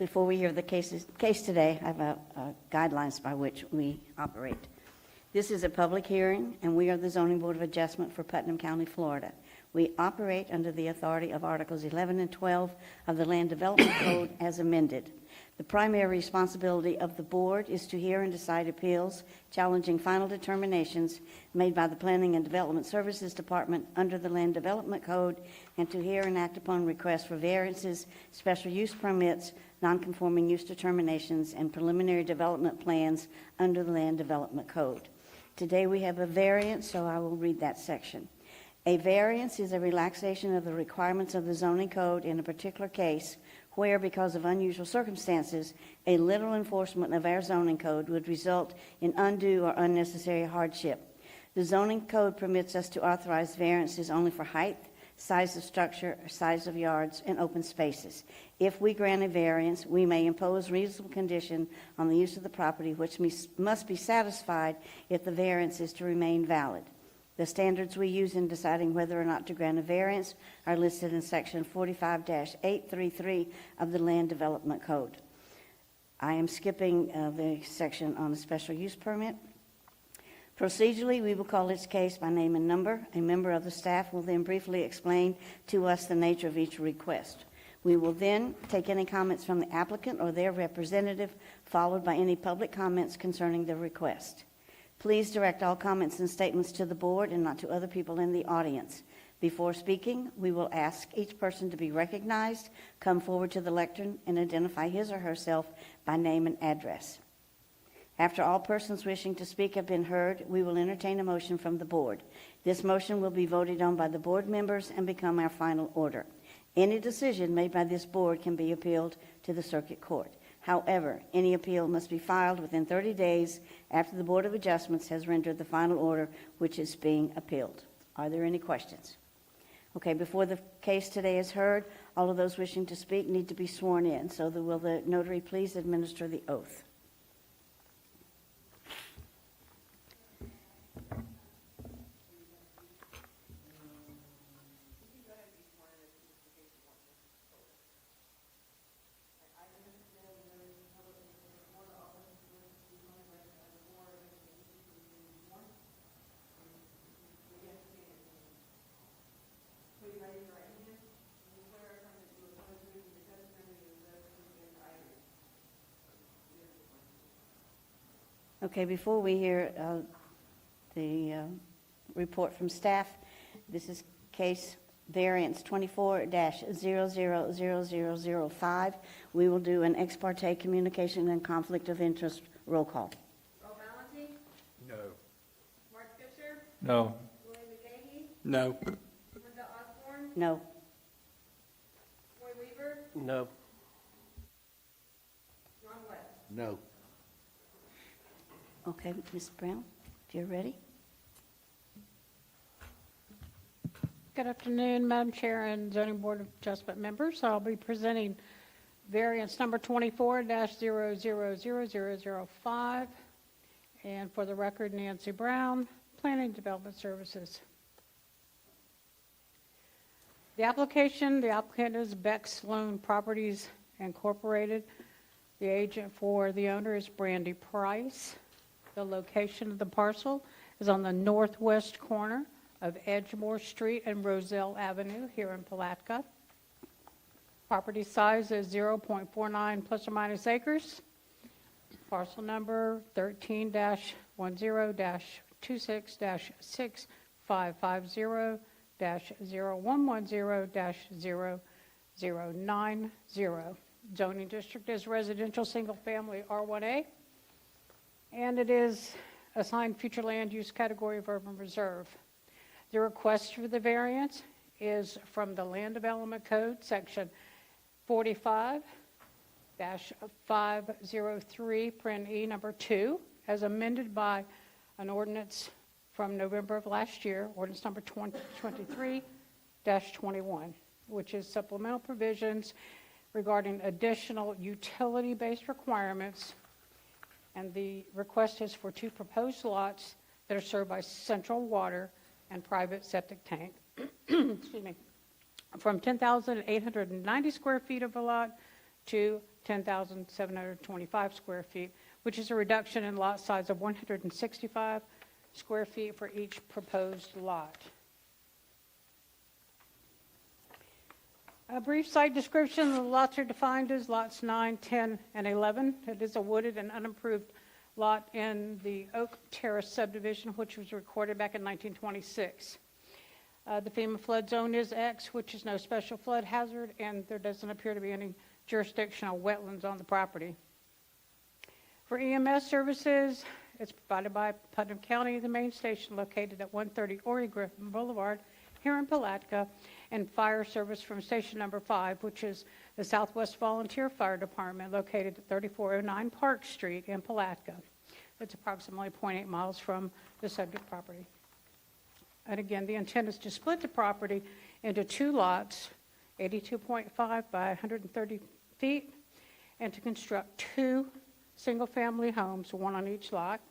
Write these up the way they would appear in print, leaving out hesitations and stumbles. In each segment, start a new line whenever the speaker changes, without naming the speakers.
Before we hear the case today, I have guidelines by which we operate. This is a public hearing, and we are the Zoning Board of Adjustment for Putnam County, Florida. We operate under the authority of Articles 11 and 12 of the Land Development Code as amended. The primary responsibility of the board is to hear and decide appeals challenging final determinations made by the Planning and Development Services Department under the Land Development Code, and to hear and act upon requests for variances, special use permits, nonconforming use determinations, and preliminary development plans under the Land Development Code. Today we have a variance, so I will read that section. A variance is a relaxation of the requirements of the zoning code in a particular case where, because of unusual circumstances, a literal enforcement of our zoning code would result in undue or unnecessary hardship. The zoning code permits us to authorize variances only for height, size of structure, or size of yards, and open spaces. If we grant a variance, we may impose reasonable condition on the use of the property, which must be satisfied if the variance is to remain valid. The standards we use in deciding whether or not to grant a variance are listed in Section 45-833 of the Land Development Code. I am skipping the section on the special use permit. Procedurally, we will call each case by name and number. A member of the staff will then briefly explain to us the nature of each request. We will then take any comments from the applicant or their representative, followed by any public comments concerning the request. Please direct all comments and statements to the board and not to other people in the audience. Before speaking, we will ask each person to be recognized, come forward to the lectern, and identify his or herself by name and address. After all persons wishing to speak have been heard, we will entertain a motion from the board. This motion will be voted on by the board members and become our final order. Any decision made by this board can be appealed to the circuit court. However, any appeal must be filed within 30 days after the Board of Adjustments has rendered the final order which is being appealed. Are there any questions? Okay, before the case today is heard, all of those wishing to speak need to be sworn in. So will the notary please administer the oath? Okay, before we hear the report from staff, this is case variance 24-000005. We will do an ex parte communication and conflict of interest roll call.
Roll Valentine?
No.
Mark Fisher?
No.
William McGahee?
No.
Linda Osborne?
No.
Roy Weaver?
No.
Ron West?
No.
Okay, Ms. Brown, if you're ready.
Good afternoon, Madam Chair and Zoning Board of Adjustment members. I'll be presenting variance number 24-000005. And for the record, Nancy Brown, Planning and Development Services. The applicant is Beck's Loan Properties Incorporated. The agent for the owner is Brandy Price. The location of the parcel is on the northwest corner of Edgemore Street and Roselle Avenue here in Palatka. Property size is 0.49 plus or minus acres. Parcel number 13-10-26-6550-0110-0090. Zoning district is residential single family R1A. And it is assigned future land use category of urban reserve. The request for the variance is from the Land Development Code, section 45-503, paren E number 2, as amended by an ordinance from November of last year, ordinance number 2023-21, which is supplemental provisions regarding additional utility-based requirements. And the request is for 2 proposed lots that are served by central water and private septic tank. Excuse me. From 10,890 square feet of a lot to 10,725 square feet, which is a reduction in lot size of 165 square feet for each proposed lot. A brief site description. The lots are defined as lots 9, 10, and 11. It is a wooded and unimproved lot in the Oak Terrace subdivision, which was recorded back in 1926. The FEMA flood zone is X, which is no special flood hazard, and there doesn't appear to be any jurisdictional wetlands on the property. For EMS services, it's provided by Putnam County, the main station located at 130 Ori Griffin Boulevard here in Palatka, and fire service from station number 5, which is the Southwest Volunteer Fire Department located at 3409 Park Street in Palatka. It's approximately 0.8 miles from the subject property. And again, the intent is to split the property into 2 lots, 82.5 by 130 feet, and to construct 2 single-family homes, 1 on each lot.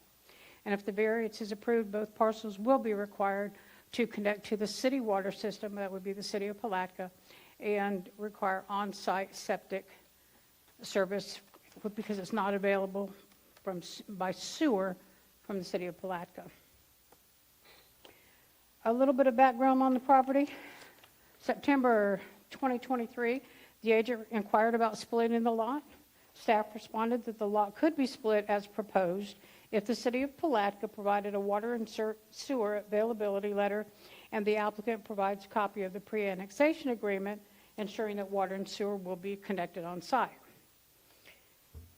And if the variance is approved, both parcels will be required to connect to the city water system, that would be the city of Palatka, and require on-site septic service because it's not available by sewer from the city of Palatka. A little bit of background on the property. September 2023, the agent inquired about splitting the lot. Staff responded that the lot could be split as proposed if the city of Palatka provided a water and sewer availability letter and the applicant provides a copy of the pre-annexation agreement ensuring that water and sewer will be connected on site.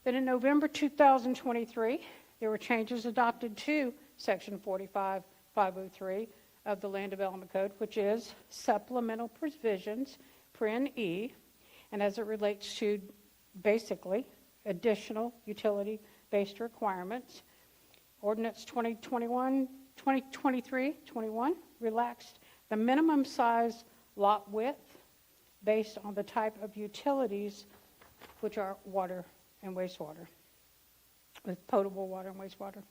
Then in November 2023, there were changes adopted to Section 45503 of the Land Development Code, which is supplemental provisions, Pren E, and as it relates to basically additional utility-based requirements. Ordinance 2023-21 relaxed the minimum size lot width based on the type of utilities, which are water and wastewater, with potable water and wastewater.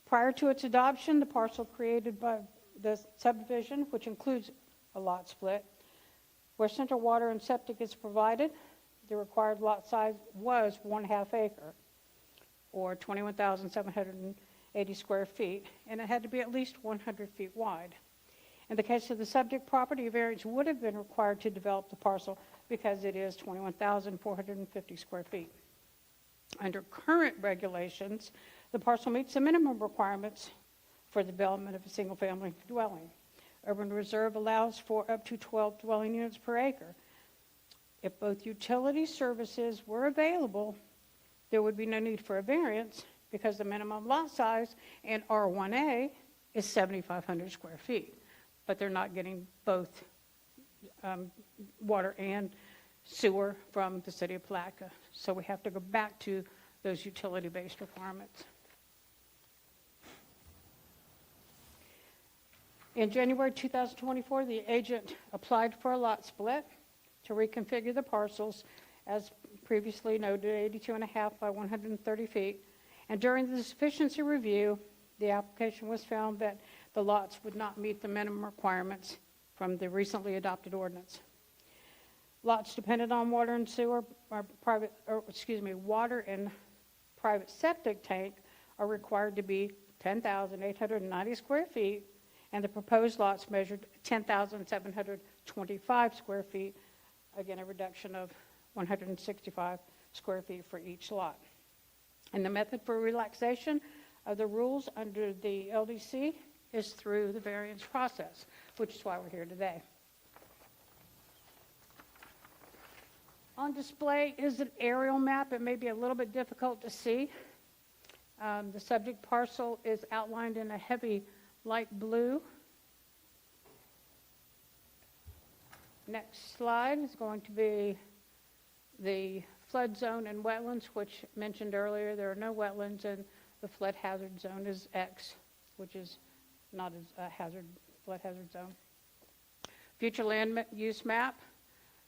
Prior to its adoption, the parcel created by the subdivision, which includes a lot split, where central water and septic is provided, the required lot size was 1/2 acre, or 21,780 square feet, and it had to be at least 100 feet wide. In the case of the subject property, a variance would have been required to develop the parcel because it is 21,450 square feet. Under current regulations, the parcel meets the minimum requirements for the development of a single-family dwelling. Urban Reserve allows for up to 12 dwelling units per acre. If both utility services were available, there would be no need for a variance because the minimum lot size in R1A is 7,500 square feet. But they're not getting both water and sewer from the city of Palatka. So we have to go back to those utility-based requirements. In January 2024, the agent applied for a lot split to reconfigure the parcels, as previously noted, 82.5 by 130 feet. And during the sufficiency review, the application was found that the lots would not meet the minimum requirements from the recently adopted ordinance. Lots dependent on water and sewer water and private septic tank are required to be 10,890 square feet, and the proposed lots measured 10,725 square feet, again, a reduction of 165 square feet for each lot. And the method for relaxation of the rules under the LDC is through the variance process, which is why we're here today. On display is an aerial map. It may be a little bit difficult to see. The subject parcel is outlined in a heavy light blue. Next slide is going to be the flood zone and wetlands, which mentioned earlier there are no wetlands, and the flood hazard zone is X, which is not a flood hazard zone. Future land use map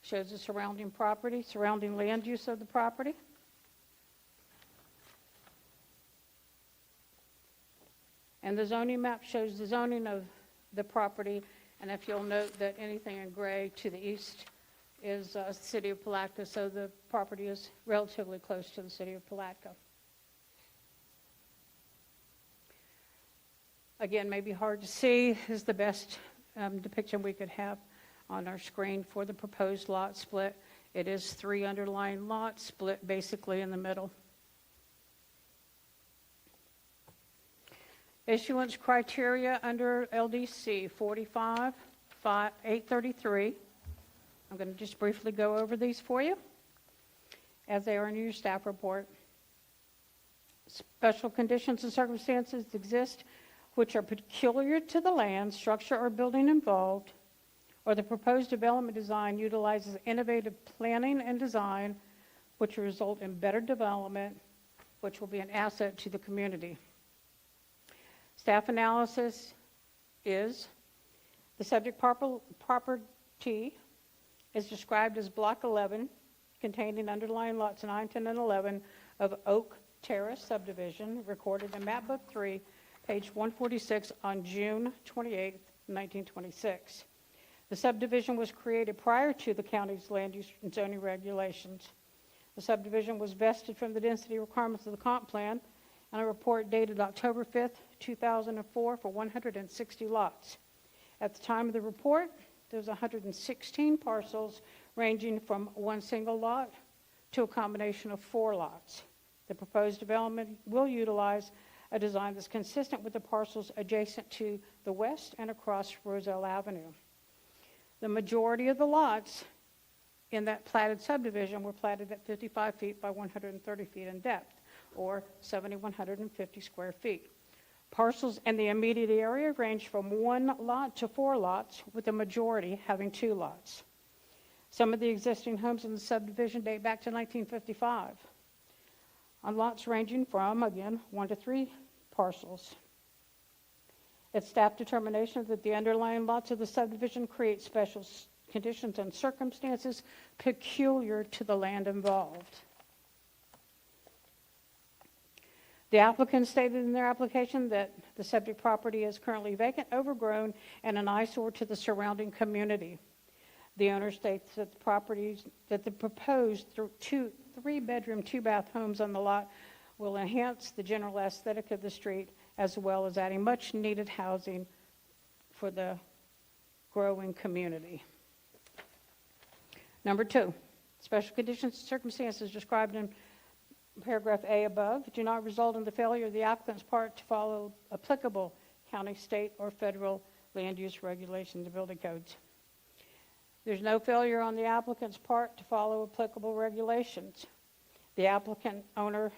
shows the surrounding property, surrounding land use of the property. And the zoning map shows the zoning of the property, and if you'll note that anything in gray to the east is city of Palatka, so the property is relatively close to the city of Palatka. Again, maybe hard to see, is the best depiction we could have on our screen for the proposed lot split. It is 3 underlying lots split basically in the middle. Issuance criteria under LDC 45-833. I'm going to just briefly go over these for you as they are in your staff report. Special conditions and circumstances exist which are peculiar to the land, structure, or building involved, or the proposed development design utilizes innovative planning and design which will result in better development, which will be an asset to the community. Staff analysis is the subject property is described as Block 11, containing underlying lots 9, 10, and 11 of Oak Terrace subdivision, recorded in Map Book 3, page 146 on June 28, 1926. The subdivision was created prior to the county's land use and zoning regulations. The subdivision was vested from the density requirements of the comp plan, and a report dated October 5th, 2004 for 160 lots. At the time of the report, there was 116 parcels ranging from one single lot to a combination of 4 lots. The proposed development will utilize a design that's consistent with the parcels adjacent to the west and across Roselle Avenue. The majority of the lots in that platted subdivision were platted at 55 feet by 130 feet in depth, or 7,150 square feet. Parcels in the immediate area range from 1 lot to 4 lots, with the majority having 2 lots. Some of the existing homes in the subdivision date back to 1955, on lots ranging from, again, 1 to 3 parcels. It's staff determination that the underlying lots of the subdivision create special conditions and circumstances peculiar to the land involved. The applicant stated in their application that the subject property is currently vacant, overgrown, and an eyesore to the surrounding community. The owner states that the proposed 3-bedroom, 2-bath homes on the lot will enhance the general aesthetic of the street, as well as adding much needed housing for the growing community. Number 2, special conditions and circumstances described in paragraph A above do not result in the failure of the applicant's part to follow applicable county, state, or federal land use regulations and building codes. There's no failure on the applicant's part to follow applicable regulations. The applicant owner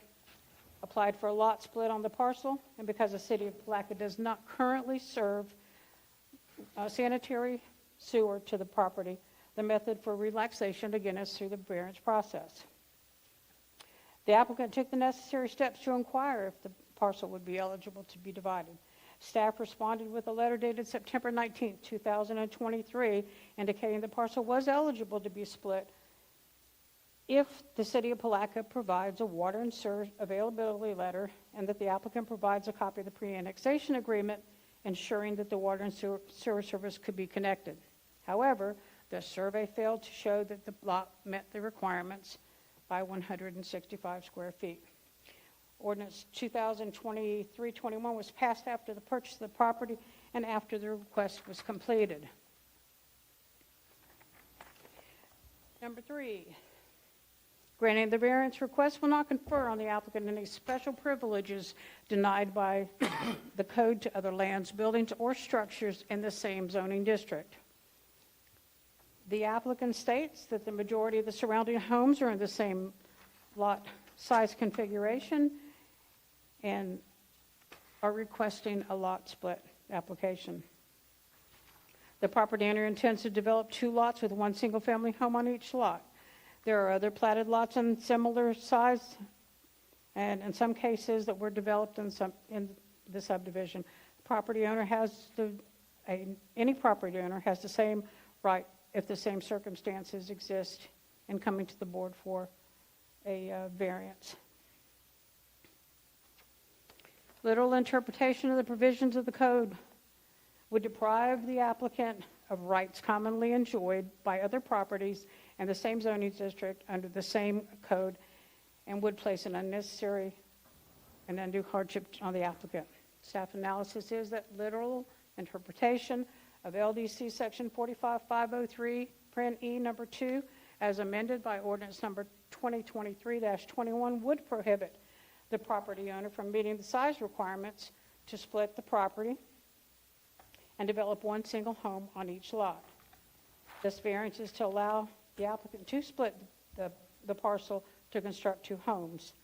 applied for a lot split on the parcel, and because the city of Palatka does not currently serve sanitary sewer to the property, the method for relaxation, again, is through the variance process. The applicant took the necessary steps to inquire if the parcel would be eligible to be divided. Staff responded with a letter dated September 19, 2023, indicating the parcel was eligible to be split if the city of Palatka provides a water and sewer availability letter, and that the applicant provides a copy of the pre-annexation agreement ensuring that the water and sewer service could be connected. However, the survey failed to show that the lot met the requirements by 165 square feet. Ordinance 2023-21 was passed after the purchase of the property and after the request was completed. Number 3, granting the variance request will not confer on the applicant any special privileges denied by the code to other lands, buildings, or structures in the same zoning district. The applicant states that the majority of the surrounding homes are in the same lot size configuration and are requesting a lot split application. The property owner intends to develop 2 lots with 1 single-family home on each lot. There are other platted lots in similar size, and in some cases that were developed in the subdivision. Property owner any property owner has the same right if the same circumstances exist in coming to the board for a variance. Literal interpretation of the provisions of the code would deprive the applicant of rights commonly enjoyed by other properties and the same zoning district under the same code and would place an unnecessary and undue hardship on the applicant. Staff analysis is that literal interpretation of LDC Section 45503, Print E number 2, as amended by ordinance number 2023-21 would prohibit the property owner from meeting the size requirements to split the property and develop one single home on each lot. This variance is to allow the applicant to split the parcel to construct 2 homes.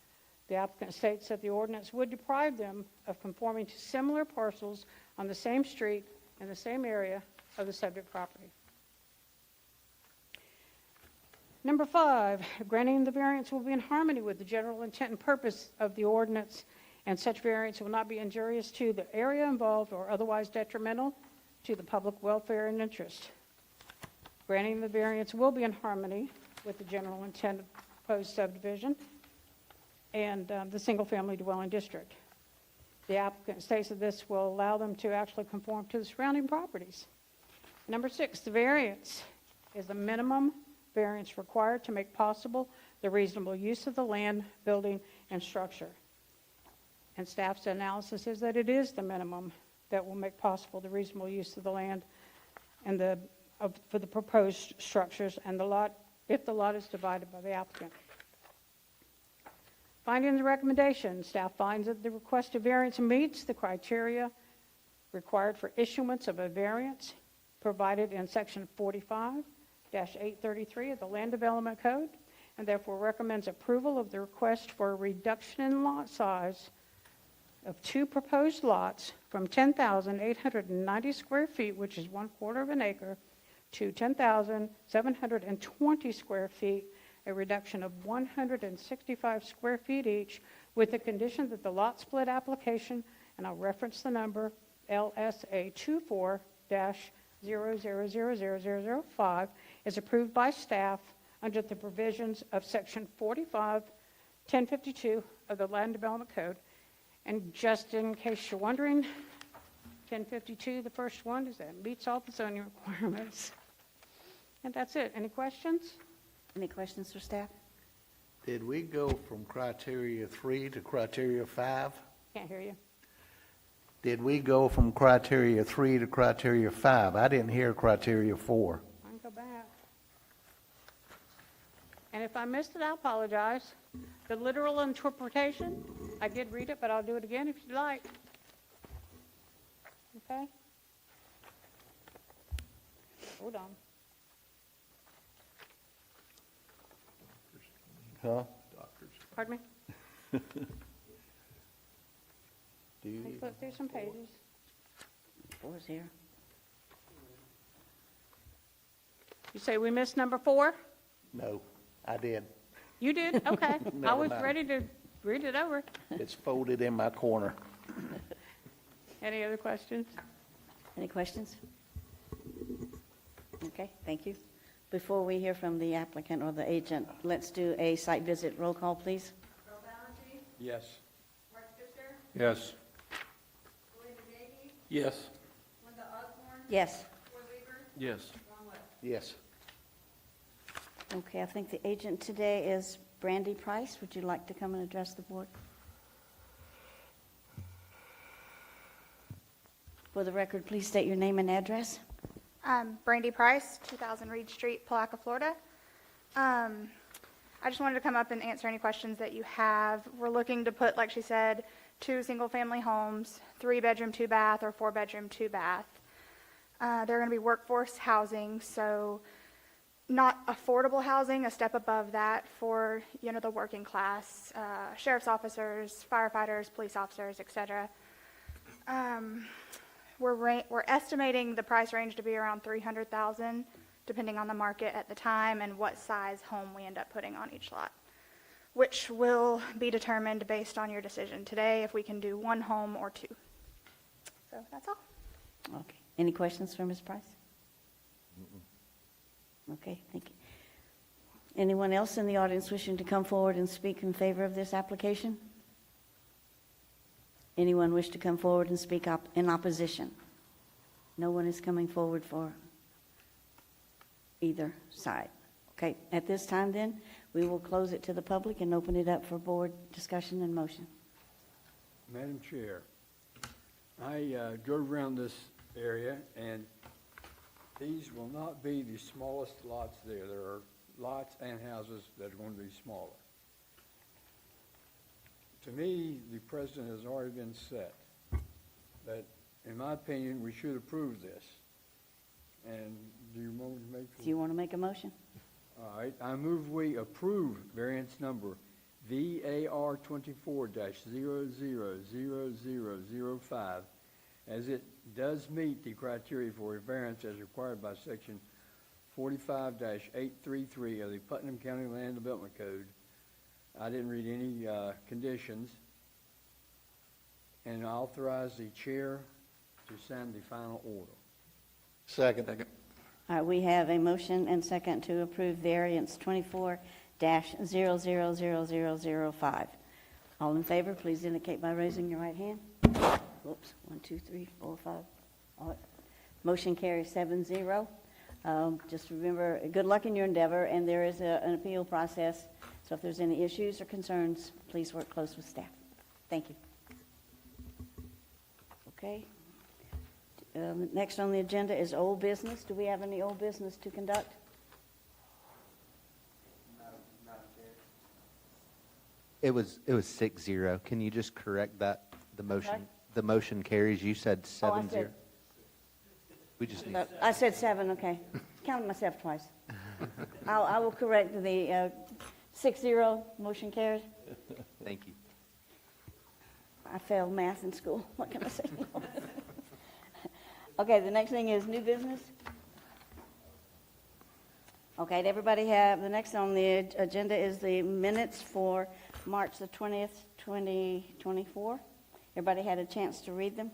The applicant states that the ordinance would deprive them of conforming to similar parcels on the same street in the same area of the subject property. Number 5, granting the variance will be in harmony with the general intent and purpose of the ordinance, and such variance will not be injurious to the area involved or otherwise detrimental to the public welfare and interest. Granting the variance will be in harmony with the general intent of proposed subdivision and the single-family dwelling district. The applicant states that this will allow them to actually conform to the surrounding properties. Number 6, the variance is the minimum variance required to make possible the reasonable use of the land, building, and structure. And staff's analysis is that it is the minimum that will make possible the reasonable use of the land and for the proposed structures and the lot, if the lot is divided by the applicant. Findings and recommendations. Staff finds that the requested variance meets the criteria required for issuance of a variance provided in Section 45-833 of the Land Development Code, and therefore recommends approval of the request for a reduction in lot size of 2 proposed lots from 10,890 square feet, which is 1/4 of an acre, to 10,720 square feet, a reduction of 165 square feet each, with the condition that the lot split application, and I'll reference the number, LSA 24-000005, is approved by staff under the provisions of Section 45-1052 of the Land Development Code. And just in case you're wondering, 1052, the first one, is that meets all the zoning requirements. And that's it. Any questions?
Any questions for staff?
Did we go from criteria 3 to criteria 5?
Can't hear you.
Did we go from criteria 3 to criteria 5? I didn't hear criteria 4.
I can go back. And if I missed it, I apologize. The literal interpretation, I did read it, but I'll do it again if you'd like. Okay? Hold on.
Huh?
Pardon me?
Do you?
Let me flip through some pages.
4's here.
You say we missed number 4?
No, I did.
You did? Okay. I
Never
was
mind.
ready to read it over.
It's folded in my corner.
Any other questions?
Any questions? Okay, thank you. Before we hear from the applicant or the agent, let's do a site visit roll call, please.
Earl Valentine,
Yes.
Mark Fisher,
Yes.
William McGahee,
Yes.
Linda Osborne,
Yes.
Roy Weaver,
Yes.
Ron West.
Yes.
Okay, I think the agent today is Brandy Price. Would you like to come and address the board? For the record, please state your name and address.
Brandy Price, 2000 Reed Street, Palaca, Florida. I just wanted to come up and answer any questions that you have. We're looking to put, like she said, 2 single-family homes, 3-bedroom, 2-bath, or 4-bedroom, 2-bath. They're going to be workforce housing, so not affordable housing, a step above that for, the working class, sheriff's officers, firefighters, police officers, etc. We're estimating the price range to be around $300,000, depending on the market at the time and what size home we end up putting on each lot, which will be determined based on your decision today if we can do 1 home or 2. So that's all.
Okay. Any questions for Ms. Price? Okay, thank you. Anyone else in the audience wishing to come forward and speak in favor of this application? Anyone wish to come forward and speak up in opposition? No one is coming forward for either side. Okay, at this time then, we will close it to the public and open it up for board discussion and motion.
Madam Chair, I drove around this area, and these will not be the smallest lots there. There are lots and houses that are going to be smaller. To me, the precedent has already been set, that, in my opinion, we should approve this. And do you want to make?
Do you want to make a motion?
All right, I move we approve variance number VAR 24-000005, as it does meet the criteria for a variance as required by section 45-833 of the Putnam County Land Development Code. I didn't read any conditions. And authorize the chair to send the final order.
Second.
All right, we have a motion and second to approve variance 24-000005. All in favor, please indicate by raising your right hand. Whoops, 1, 2, 3, 4, 5. All right. Motion carries 7-0. Just remember, good luck in your endeavor, and there is an appeal process. So if there's any issues or concerns, please work close with staff. Thank you. Okay. Next on the agenda is old business. Do we have any old business to conduct?
It was 6-0. Can you just correct that? The
Sorry?
motion carries. You said 7-0.
said-
We just need,
I said 7, okay. Counted myself twice. I will correct the 6-0, motion carries.
thank you.
I failed math in school. What can I say? Okay, the next thing is new business. Okay, did everybody have, the next on the agenda is the minutes for March the 20th, 2024. Everybody had a chance to read them?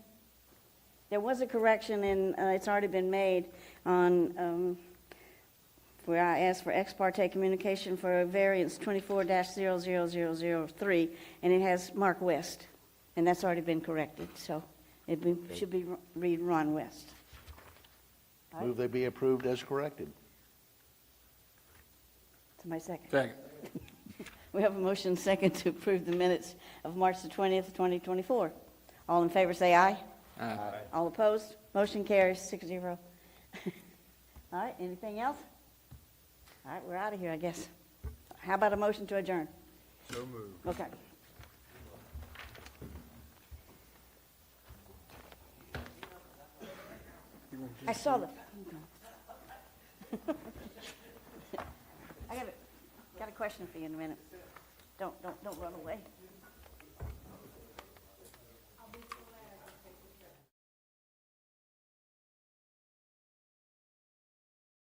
There was a correction, and it's already been made on where I asked for ex parte communication for a variance 24-00003, and it has Mark West, and that's already been corrected, so should be read Ron West. All right.
Move they be approved as corrected.
Somebody second.
Second.
We have a motion second to approve the minutes of March the 20th, 2024. All in favor say aye.
Aye.
All opposed? Motion carries 6-0. All right, anything else? All right, we're out of here, I guess. How about a motion to adjourn?
So moved.
Okay. I saw the. I got a question for you in a minute. Don't run away.